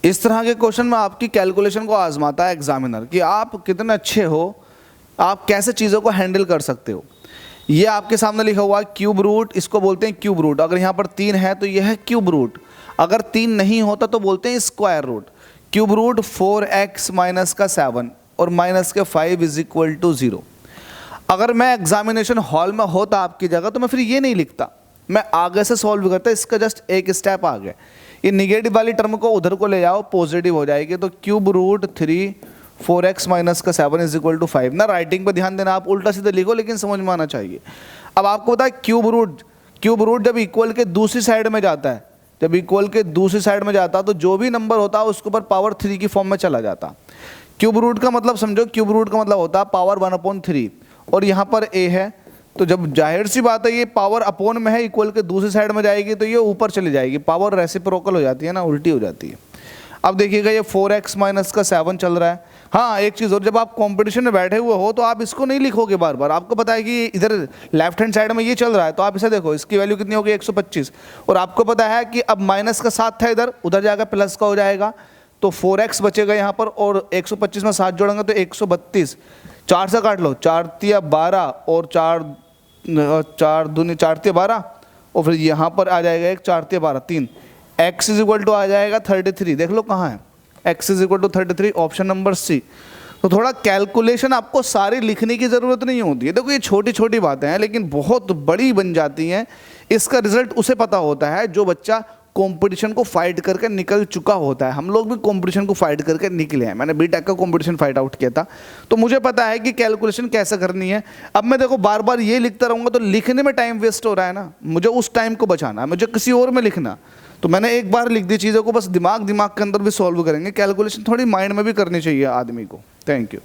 इस तरह के क्वेश्चन में आपकी कैलकुलेशन को आजमाता है एग्जामिनर कि आप कितने अच्छे हो, आप कैसे चीज़ों को हैंडल कर सकते हो। ये आपके सामने लिखा हुआ है क्यूब रूट, इसको बोलते हैं क्यूब रूट। अगर यहाँ पर 3 है तो यह है क्यूब रूट, अगर 3 नहीं होता तो बोलते हैं square root. Cube root 4x minus का 7 और माइनस के 5 इज इक्वल टू 0। अगर मैं एग्जामिनेशन हॉल में होता आपकी जगह तो मैं फिर ये नहीं लिखता, मैं आगे से सॉल्व करता, इसका जस्ट एक स्टेप आगे। ये निगेटिव वाली टर्म को उधर को ले जाओ, पॉजिटिव हो जाएगी। तो क्यूब रूट 3 4x माइनस का 7 इज इक्वल टू 5 ना। राइटिंग पे ध्यान देना, आप उल्टा सीधे लिखो लेकिन समझ में आना चाहिए। अब आपको पता है क्यूब रूट जब इक्वल के दूसरी साइड में जाता है, जब इक्वल के दूसरी साइड में जाता तो जो भी नंबर होता है उसके ऊपर पावर 3 की फॉर्म में चला जाता। क्यूब रूट का मतलब समझो, क्यूब रूट का मतलब होता है पावर 1/3 और यहाँ पर a है, तो जब जाहिर सी बात है ये पावर अपोन में है, इक्वल के दूसरी साइड में जाएगी तो ये ऊपर चली जाएगी, पावर रेसिप्रोकल हो जाती है ना, उल्टी हो जाती है। अब देखिएगा ये 4x माइनस का 7 चल रहा है। हाँ एक चीज़ और, जब आप कंपटीशन में बैठे हुए हो तो आप इसको नहीं लिखोगे बार बार, आपको पता है कि इधर लेफ्ट हैंड साइड में ये चल रहा है तो आप इसे देखो, इसकी वैल्यू कितनी होगी 125, और आपको पता है कि अब माइनस का 7 था इधर, उधर जाकर प्लस का हो जाएगा तो 4x बचेगा यहाँ पर, और 125 में 7 जोड़ेंगे तो 132, 4 से काट लो, 4 तिया 12 और 4 दूनी 4 तिया 12, और फिर यहाँ पर आ जाएगा एक 4 तिया 12 3, x इज इक्वल टू आ जाएगा 33। देख लो कहाँ है, x is equal to 33, option number C. तो थोड़ा कैलकुलेशन आपको सारी लिखने की ज़रूरत नहीं होती है। देखो ये छोटी छोटी बातें हैं लेकिन बहुत बड़ी बन जाती हैं। इसका रिजल्ट उसे पता होता है जो बच्चा कंपटीशन को फाइट करके निकल चुका होता है। हम लोग भी कंपटीशन को फाइट करके निकले हैं, मैंने बीटेक का कंपटीशन फाइट आउट किया था, तो मुझे पता है कि कैलकुलेशन कैसे करनी है। अब मैं देखो बार बार ये लिखता रहूँगा तो लिखने में टाइम वेस्ट हो रहा है ना, मुझे उस टाइम को बचाना है, मुझे किसी और में लिखना। तो मैंने एक बार लिख दी चीज़ों को, बस दिमाग के अंदर भी सॉल्व करेंगे। कैलकुलेशन थोड़ी माइंड में भी करनी चाहिए आदमी को। Thank you.